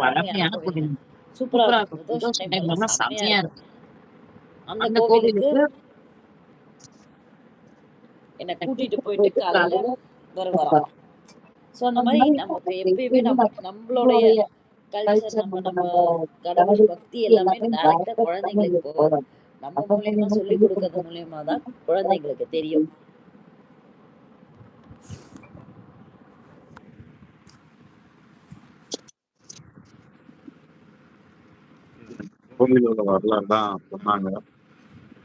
பழமையான கோவிலுங்க. சூப்பரா சூப்பரா இருக்கும். இருக்கும். பிரதோஷ பிரதோஷ டைம்லலாம் டைம்லலாம் செம்மையா செம்மையா இருக்கும். இருக்கும். அந்த அந்த கோவிலுக்கு கோவிலுக்கு என்ன கூட்டிட்டு கூட்டிட்டு போயிட்டு போயிட்டு காலையில காலையில வருவாராம். வருவாராம். ஸோ அந்த அந்த மாரி மாரி நமக்கு நமக்கு எப்பயுமே எப்பயுமே நம்மளுடைய நம்மளுடைய கல்ச்சர் கல்ச்சர் நம்ம நம்ம நம்ம கடவுள் கடவுள் பக்தி பத்தி எல்லாமே எல்லாமே டைரக்ட்டா டைரக்ட்டா குழந்தைங்களுக்கு குழந்தைங்களுக்கு போகாது. போகாது. நம்ம நம்ம மூலியமா மூலியமா சொல்லிக் சொல்லிக் குடுக்கறது குடுக்கறது மூலியமா தான் மூலியமா குழந்தைங்களுக்கு தெரியும். கோவிலோட வரலாறு தான் சொன்னாங்க.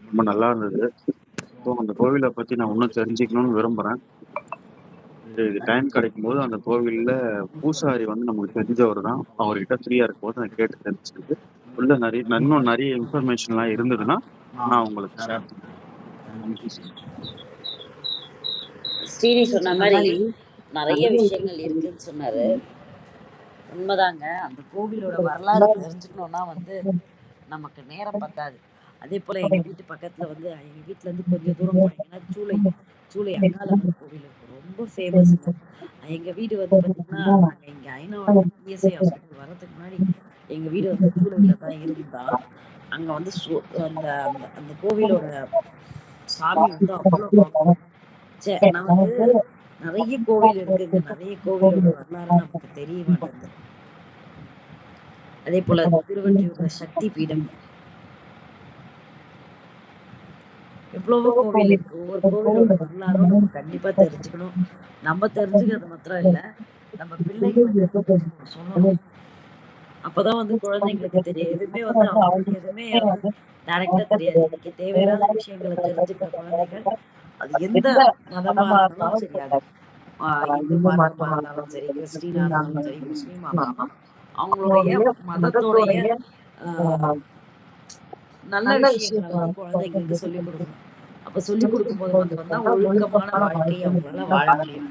ரொம்ப நல்லா இருந்தது. ஸோ அந்த கோவில பத்தி நான் இன்னும் தெரிஞ்சுக்கணும்னு விரும்புறேன். இது டைம் கிடைக்கும்போது அந்த கோவில்ல பூசாரி வந்து நமக்கு தெரிஞ்சவர் தான். அவர்கிட்ட ஃப்ரீயா இருக்கும்போது நான் கேட்டு தெரிஞ்சுக்கிட்டு, உள்ள இன்னும் நெறைய இன்ஃபர்மேஷன்லாம் இருந்ததுன்னா, நான் உங்களுக்கு ஷேர் பண்றேன். Thank you so much. Srini சொன்ன சொன்ன மாரி மாரி நெறைய நெறைய விஷயங்கள் விஷயம் இருக்குன்னு சொன்னாரு. உண்மதாங்க. அந்த கோவிலோட வரலாறு தெரிஞ்சுக்கணும்னா வந்து நமக்கு நேரம் பத்தாது. அதேபோல எங்க வீட்டு பக்கத்துல வந்து எங்க வீட்லருந்து கொஞ்சம் தூரம் போனீங்கன்னா சூளை அங்காளம்மன் கோவில் இருக்கும். ரொம்ப ஃபேமஸ்ங்க. எங்க வீடு வந்து பார்த்தீங்கன்னா, நாங்க இங்க அயனாவரம் இஎஸ்ஐ ஹாஸ்பிட்டல் வர்றதுக்கு முன்னாடி எங்க வீடு வந்து சூளையில தான் இருந்தா. அங்க வந்து அந்த அந்த அந்த கோவிலோட சாமி வந்து அவ்ளோ பவர். நமக்கு நெறைய கோவில் இருக்குங்க. நெறைய கோவிலோட வரலாறு நமக்கு தெரிய மாட்டேங்குது. அதேபோல திருவொற்றியூர்ல சக்தி பீடம். எவ்வளவோ கோவில் இருக்கு. ஒவ்வொரு கோவிலோட வரலாறும் நம்ம கண்டிப்பா தெரிஞ்சுக்கணும். நம்ம தெரிஞ்சுக்கிறது மாத்திரம் இல்ல, நம்ம பிள்ளைங்களுக்கு வந்து சொல்லணும். அப்பதான் வந்து குழந்தைங்களுக்கு தெரியும். எதுவுமே வந்து அவங்களுக்கு எதுவுமே வந்து டைரக்ட்டா தெரியாது. இன்னைக்கு தேவையில்லாத விஷயங்கள தெரிஞ்சுக்கிற குழந்தைகள், அது எந்த மதமா இருந்தாலும் சரி, அது இந்து மார்க்கமா இருந்தாலும் சரி, கிறிஸ்டினா இருந்தாலும் சரி, முஸ்லீமா இருந்தாலும், அவங்களுடைய மதத்தோடைய அ நல்ல விஷயங்கள வந்து குழந்தைங்களுக்கு சொல்லிக் குடுக்கணும். அப்ப சொல்லிக் குடுக்கும்போது மாத்திரம் தான் ஒழுக்கமான வாழ்க்கைய அவங்களால வாழ முடியும்.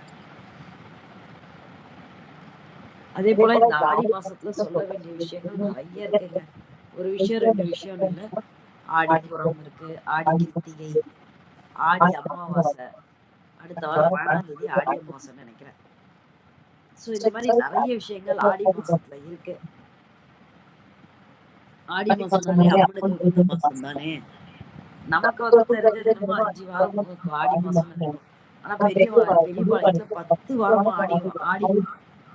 அதேபோல இந்த ஆடி மாசத்துல சொல்ல வேண்டிய விஷயங்கள் நெறைய இருக்குங்க. ஒரு விஷயம், 2 விஷயம்னு இல்ல. ஆடிப்பூரம் இருக்கு, ஆடி கிருத்திகை, ஆடி அமாவாசை, அடுத்த வாரம் 12ஆம் தேதி ஆடி அமாவாசைன்னு நெனைக்கிறேன். ஸோ இந்த மாரி நெறைய விஷயங்கள் ஆடி மாசத்துல இருக்கு. ஆடி மாசம்னாலே அம்மனுக்கு உகந்த மாசம் தானே! நமக்கு வந்து தெரிஞ்சது என்னமோ 5 வாரம் ஆடி மாசம்னு இருக்கும். ஆனா பெரியம்பாளையத்துல 10 வாரமா ஆடி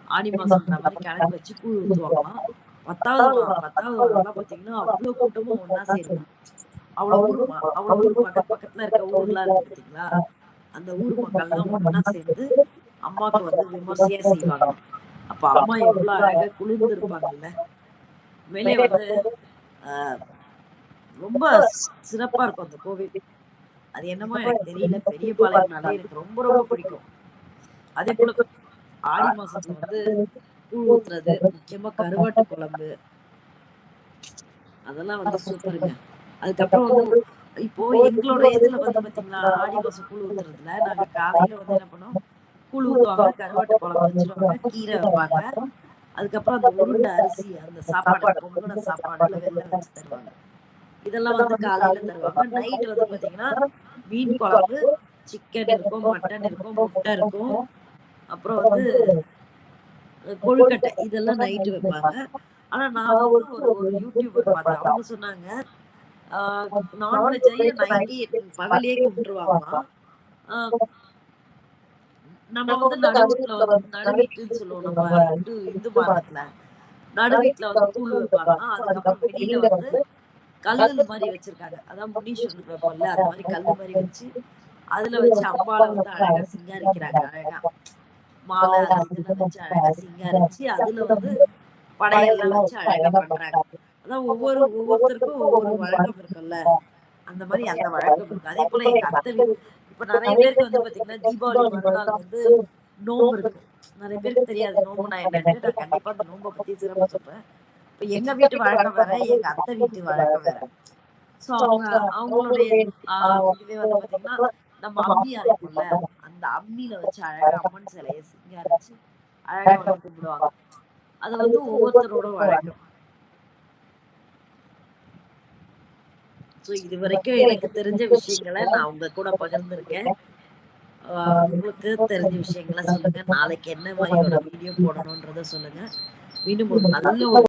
ஆடி மாசம்ன்ற மாரி கணக்கு வச்சு கூழ் ஊத்துவாங்களாம். 10வது வாரம்லாம் பார்த்தீங்கன்னா, அவ்ளோ கூட்டமும் ஒண்ணா சேருமாம். அவ்வளோ ஊர் பக்கத்துல இருக்க ஊர்லாம் இருக்கு பார்த்தீங்களா? அந்த ஊர் மக்கள்லாம் ஒண்ணா சேர்ந்து அம்மாக்கு வந்து விமர்சையா செய்வாங்களாம். அப்ப அம்மா எவ்வளோ அழகா குளிர்ந்திருப்பாங்கல்ல. உண்மையிலே வந்து அ ரொம்ப சிறப்பா இருக்கும் அந்த கோவில். அது என்னமோ எனக்கு தெரியல. பெரியபாளையம்னாலே எனக்கு ரொம்ப ரொம்ப பிடிக்கும். அதேபோல ஆடி மாசத்துல வந்து கூழ் ஊத்துறது, முக்கியமா கருவாட்டு குழம்பு, அதெல்லாம் வந்து சூப்பருங்க. அதுக்கப்புறம் வந்து இப்போ எங்களோட இதுல வந்து பார்த்தீங்களா, ஆடி மாசம் கூழ் ஊத்துறதுல நாங்க காலையில வந்து என்ன பண்ணுவோம், கூழ் ஊத்துவாங்க, கருவாட்டு குழம்பு வச்சுருவாங்க, கீரை வைப்பாங்க. அதுக்கப்புறம் அந்த உருண்ட அரிசி, அந்த சாப்பாடு, அந்த பொங்குன சாப்பாடுல வெல்ல வச்சு தருவாங்க. இதெல்லாம் வந்து காலையில தருவாங்க. நைட் வந்து பார்த்தீங்கன்னா, மீன் குழம்பு, சிக்கன் இருக்கும், மட்டன் இருக்கும், முட்டை இருக்கும். அப்புறம் வந்து கொழுக்கட்டை இதெல்லாம் நைட்டு வைப்பாங்க. ஆனா நான் வந்து ஒரு ஒரு யூடியூபர் பார்த்தேன். அவங்க சொன்னாங்க, ஆ நான்வெஜ்ஜையும் நைட்டே பகல்லயே குடுத்துருவாங்களாம். ஆ நம்ம வந்து நடுவீட்ல வந்து நடுவீட்டுன்னு சொல்லுவோம் நம்ம இந்து மார்க்கத்துல. நடுவீட்ல வந்து கூழ் வைப்பாங்களாம். அதுக்கப்புறம் வெளியில வந்து கல்லு மாரி வச்சிருக்காங்க. அதான் முனீஸ்வரனுக்கு வைப்போம்ல, அந்த மாரி கல்லு மாரி வச்சு, அதுல வச்சு அம்பாள வந்து அழகா சிங்காரிக்கிறாங்க. அழகா மாலை அது இதுன்னு வச்சு அழகா சிங்காரிச்சு, அதுல வந்து படையல்லாம் வச்சு அழகா பண்றாங்க. அதான் ஒவ்வொருத்தருக்கும் ஒவ்வொரு வழக்கம் இருக்கும்ல. அந்த மாரி அந்த வழக்கம் இருக்கு. அதேபோல எங்க அத்தை இப்ப நெறைய பேருக்கு வந்து பார்த்தீங்கன்னா, தீபாவளி மறுநாள் வந்து நோம்பு இருக்கு. நெறைய பேருக்கு தெரியாது நோம்புனா என்னன்ட்டு. நான் கண்டிப்பா அந்த நோம்ப பத்தி சிறப்பா சொல்றேன். இப்ப எங்க வீட்டு வழக்கம் வேற, எங்க அத்தை வீட்டு வழக்கம் வேற. ஸோ அவங்களுடைய ஆ இதுவே வந்து பார்த்தீங்கன்னா, நம்ம அம்மி அரைப்போம்ல, அந்த அம்மில வச்சு அழகா அம்மன் சிலைய சிங்காரிச்சு, அழகா வந்து கும்பிடுவாங்க. அது வந்து ஒவ்வொருத்தரோட வழக்கம். ஸோ இதுவரைக்கும் எனக்கு தெரிஞ்ச விஷயங்கள நான் உங்க கூட பகிர்ந்திருக்கேன். உங்களுக்கு தெரிஞ்ச விஷயங்கள சொல்லுங்க. நாளைக்கு என்ன மாரி ஒரு வீடியோ போடணும்ன்றத சொல்லுங்க. மீண்டும் ஒரு நல்ல ஒரு